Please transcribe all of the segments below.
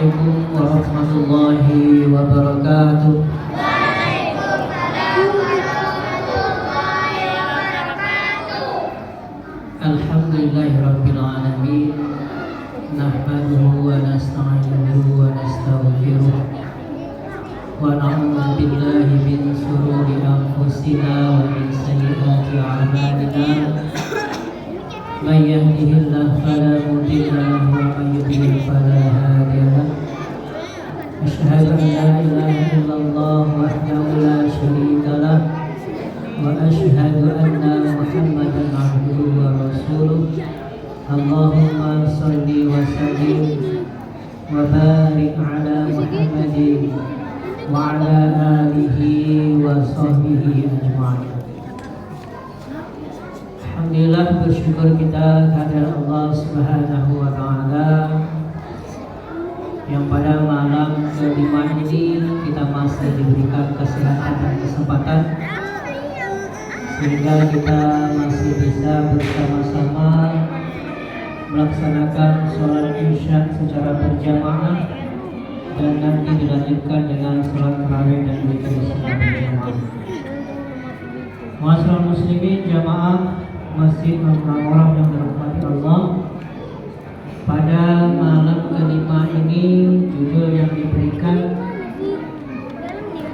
Assalamualaikum warahmatullahi wabarakatuh. Alhamdulillahirabbil alamin. Nahmaduhu wa nasta'inuhu wa nastaghfiruh. Wa na'udzu billahi min shururi anfusina wa min sayyiati a'malina. Man yahdihillahu fala mudilla lahu wa man yudlil fala hadiya lahu. Asyhadu an la ilaha illallah wahdahu la syarika lahu wa asyhadu anna Muhammadan abduhu wa rasuluh. Allahumma shalli wa sallim wa barik ala Muhammadin wa ala alihi wa sahbihi ajma'in. Alhamdulillah, bersyukur kita kepada Allah Subhanahu wa taala yang pada malam kelima ini kita masih diberikan kesehatan dan kesempatan sehingga kita masih bisa bersama-sama melaksanakan sholat isya secara berjamaah dan nanti dilanjutkan dengan sholat tarawih dan witir secara berjamaah. Ma'asyiral muslimin jamaah Masjid Al-Mu'awwarah yang dirahmati Allah, pada malam kelima ini judul yang diberikan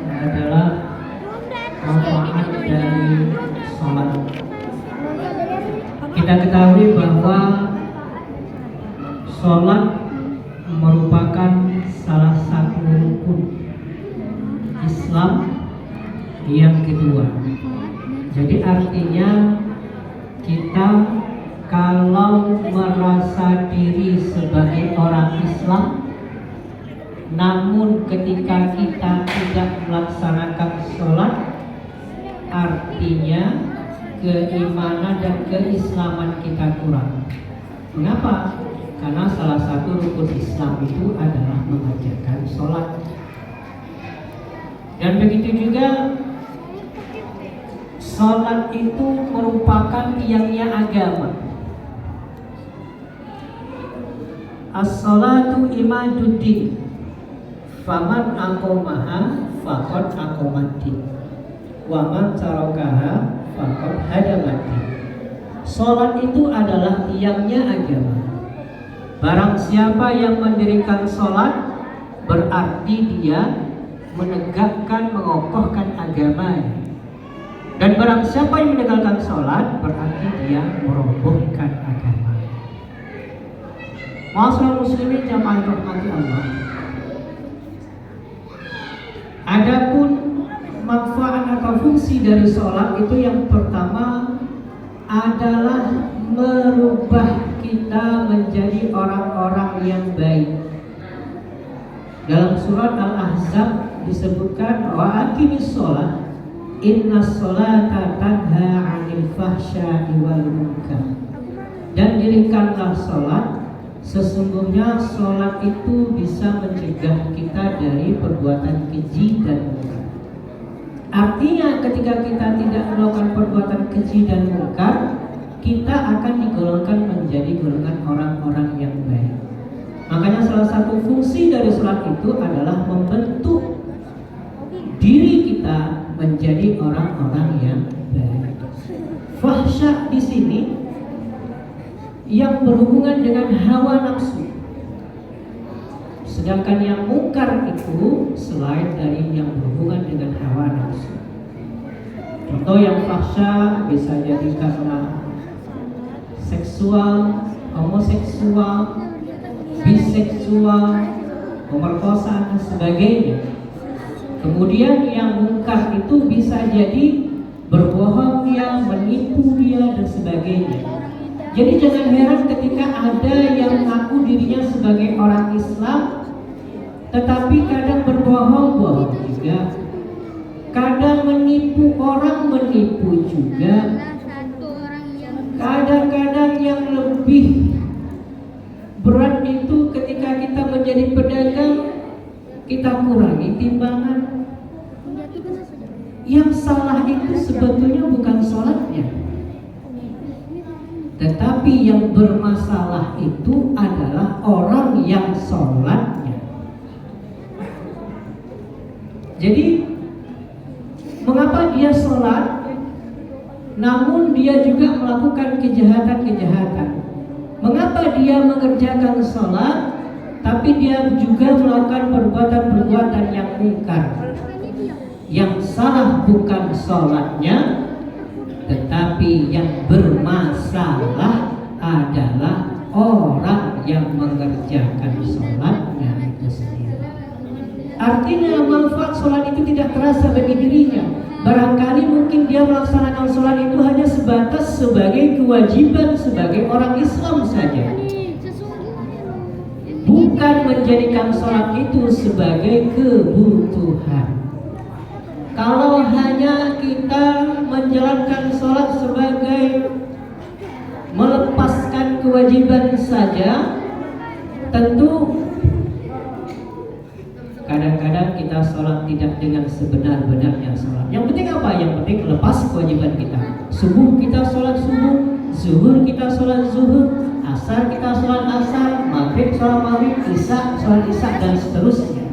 adalah manfaat dari sholat. Kita ketahui bahwa sholat merupakan salah satu rukun Islam yang kedua. Jadi artinya kita kalau merasa diri sebagai orang Islam, namun ketika kita tidak melaksanakan sholat, artinya keimanan dan keislaman kita kurang. Mengapa? Karena salah satu rukun Islam itu adalah mengerjakan sholat. Dan begitu juga sholat itu merupakan tiangnya agama. As-sholatu imaduddin, faman aqomaha faqad aqomaddin, wa man tarakaha faqad hadamaddin. Sholat itu adalah tiangnya agama. Barang siapa yang mendirikan sholat, berarti dia menegakkan, mengokohkan agamanya. Dan barang siapa yang meninggalkan sholat, berarti dia merobohkan agama. Ma'asyiral muslimin jamaah rahmati Allah. Adapun manfaat atau fungsi dari sholat itu yang pertama adalah merubah kita menjadi orang-orang yang baik. Dalam surat Al-Ahzab disebutkan wa aqimis sholat inna sholata tanha 'anil fahsya'i wal munkar. Dan dirikanlah sholat, sesungguhnya sholat itu bisa mencegah kita dari perbuatan keji dan munkar. Artinya ketika kita tidak melakukan perbuatan keji dan munkar, kita akan digolongkan menjadi golongan orang-orang yang baik. Makanya salah satu fungsi dari sholat itu adalah membentuk diri kita menjadi orang-orang yang baik. Fahsya di sini yang berhubungan dengan hawa nafsu. Sedangkan yang mungkar itu selain dari yang berhubungan dengan hawa nafsu. Contoh yang fahsya bisa jadi karena seksual, homoseksual, biseksual, pemerkosaan dan sebagainya. Kemudian yang mungkar itu bisa jadi berbohong dia, menipu dia dan sebagainya. Jadi jangan heran ketika ada yang mengaku dirinya sebagai orang Islam, tetapi kadang berbohong juga, kadang menipu orang, menipu juga. Kadang-kadang yang lebih berat itu ketika kita menjadi pedagang, kita kurangi timbangan. Yang salah itu sebetulnya bukan sholatnya, tetapi yang bermasalah itu adalah orang yang sholatnya. Jadi mengapa dia sholat namun dia juga melakukan kejahatan-kejahatan? Mengapa dia mengerjakan sholat tapi dia juga melakukan perbuatan-perbuatan yang mungkar? Yang salah bukan sholatnya, tetapi yang bermasalah adalah orang yang mengerjakan sholatnya itu sendiri. Artinya manfaat sholat itu tidak terasa bagi dirinya. Barangkali mungkin dia melaksanakan sholat itu hanya sebatas sebagai kewajiban sebagai orang Islam saja, bukan menjadikan sholat itu sebagai kebutuhan. Kalau hanya kita menjalankan sholat sebagai melepaskan kewajiban saja, tentu kadang-kadang kita sholat tidak dengan sebenar-benarnya sholat. Yang penting apa? Yang penting lepas kewajiban kita. Subuh kita sholat subuh, zuhur kita sholat zuhur, asar kita sholat asar, maghrib sholat maghrib, isya sholat isya, dan seterusnya.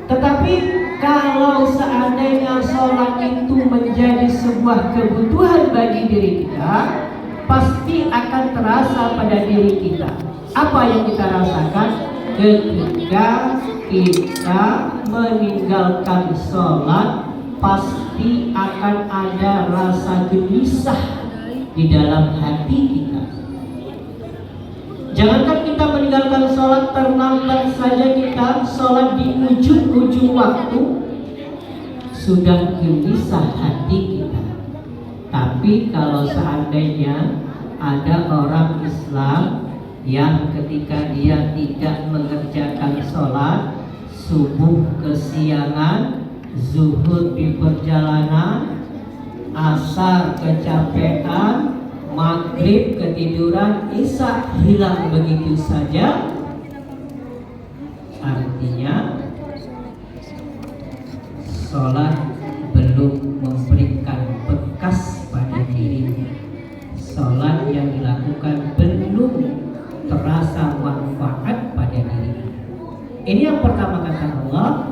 Tetapi kalau seandainya sholat itu menjadi sebuah kebutuhan bagi diri kita, pasti akan terasa pada diri kita. Apa yang kita rasakan ketika kita meninggalkan sholat? Pasti akan ada rasa gelisah di dalam hati kita. Jangankan kita meninggalkan sholat, terlambat saja kita sholat di ujung-ujung waktu sudah gelisah hati kita. Tapi kalau seandainya ada orang Islam yang ketika dia tidak mengerjakan sholat, subuh kesiangan, zuhur di perjalanan, asar kecapean, maghrib ketiduran, isya hilang begitu saja, artinya sholat belum memberikan bekas pada dirinya. Sholat yang dilakukan belum terasa manfaat pada dirinya. Ini yang pertama kata Allah,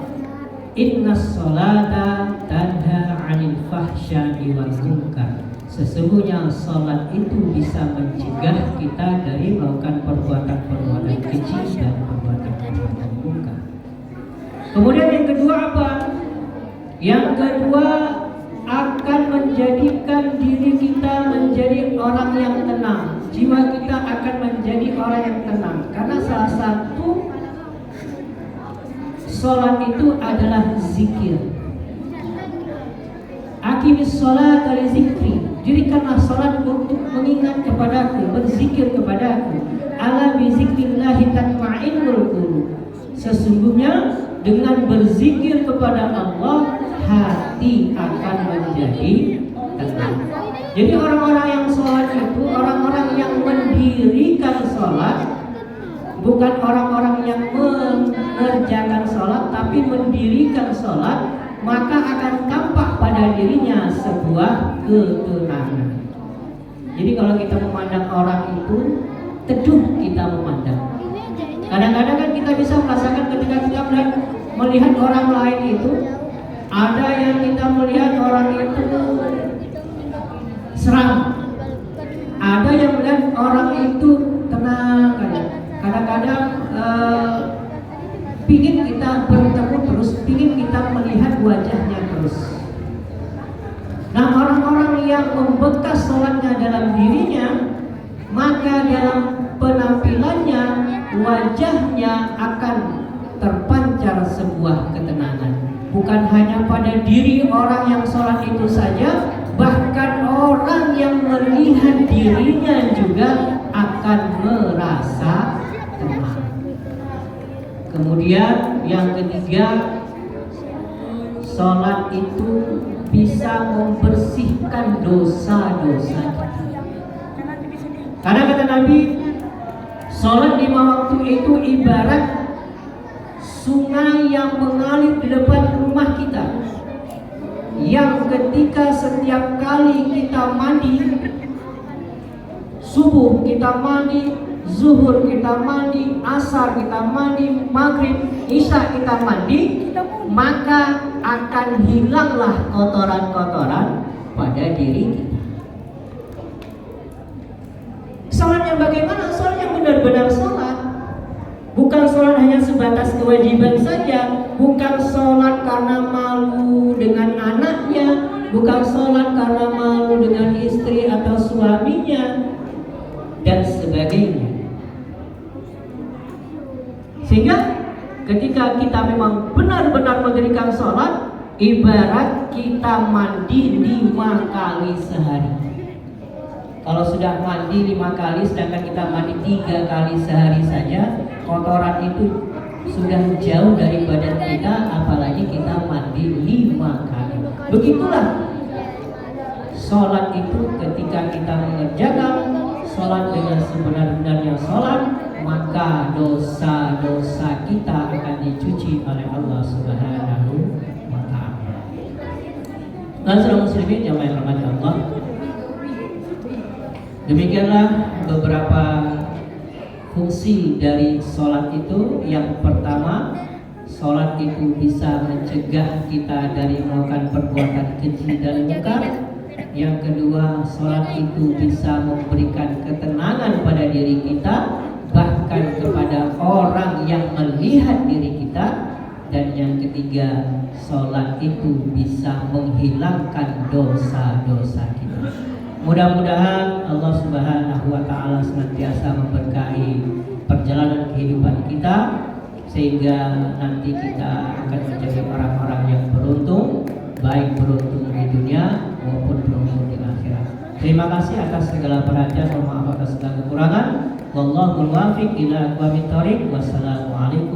innas sholata tanha 'anil fahsya'i wal munkar. Sesungguhnya sholat itu bisa mencegah kita dari melakukan perbuatan-perbuatan keji dan perbuatan-perbuatan munkar. Kemudian yang kedua apa? Yang kedua akan menjadikan diri kita menjadi orang yang tenang. Jiwa kita akan menjadi orang yang tenang. Karena salah satu sholat itu adalah zikir. Aqimis sholat dari zikri. Dirikanlah sholat untuk mengingat kepadaku, berzikir kepadaku. Ala bizikrillahi tatma'innul qulub. Sesungguhnya dengan berzikir kepada Allah, hati akan menjadi tenang. Jadi orang-orang yang sholat itu orang-orang yang mendirikan sholat, bukan orang-orang yang mengerjakan sholat, tapi mendirikan sholat, maka akan tampak pada dirinya sebuah ketenangan. Jadi kalau kita memandang orang itu, teduh kita memandang. Kadang-kadang kan kita bisa merasakan ketika kita melihat orang lain itu, ada yang kita melihat orang itu seram, ada yang melihat orang itu tenang. Kadang-kadang pingin kita bertemu terus, pingin kita melihat wajahnya terus. Nah, orang-orang yang membekas sholatnya dalam dirinya, maka dalam penampilannya, wajahnya akan terpancar sebuah ketenangan. Bukan hanya pada diri orang yang sholat itu saja, bahkan orang yang melihat dirinya juga akan merasa tenang. Kemudian yang ketiga, sholat itu bisa membersihkan dosa-dosa kita. Karena kata Nabi, sholat 5 waktu itu ibarat sungai yang mengalir di depan rumah kita, yang ketika setiap kali kita mandi, subuh kita mandi, zuhur kita mandi, asar kita mandi, maghrib, isya kita mandi, maka akan hilanglah kotoran-kotoran pada diri kita. Sholat yang bagaimana? Sholat yang benar-benar sholat. Bukan sholat hanya sebatas kewajiban saja. Bukan sholat karena malu dengan anaknya. Bukan sholat karena malu dengan istri atau suaminya, dan sebagainya. Sehingga ketika kita memang benar-benar mendirikan sholat, ibarat kita mandi 5 kali sehari. Kalau sudah mandi 5 kali, sedangkan kita mandi 3 kali sehari saja, kotoran itu sudah jauh dari badan kita, apalagi kita mandi 5 kali. Begitulah sholat itu, ketika kita mengerjakan sholat dengan sebenar-benarnya sholat, maka dosa-dosa kita akan dicuci oleh Allah Subhanahu wa Ta'ala. Saudara muslimin yang dirahmati Allah, demikianlah beberapa fungsi dari sholat itu. Yang pertama, sholat itu bisa mencegah kita dari melakukan perbuatan keji dan munkar. Yang kedua, sholat itu bisa memberikan ketenangan pada diri kita, bahkan kepada orang yang melihat diri kita. Dan yang ketiga, sholat itu bisa menghilangkan dosa-dosa kita. Mudah-mudahan Allah Subhanahu wa Ta'ala senantiasa memberkahi perjalanan kehidupan kita, sehingga nanti kita akan menjadi orang-orang yang beruntung, baik beruntung di dunia maupun beruntung di akhirat. Terima kasih atas segala perhatian, mohon maaf atas segala kekurangan. Wallahul muwaffiq ila aqwamit thoriq. Wassalamualaikum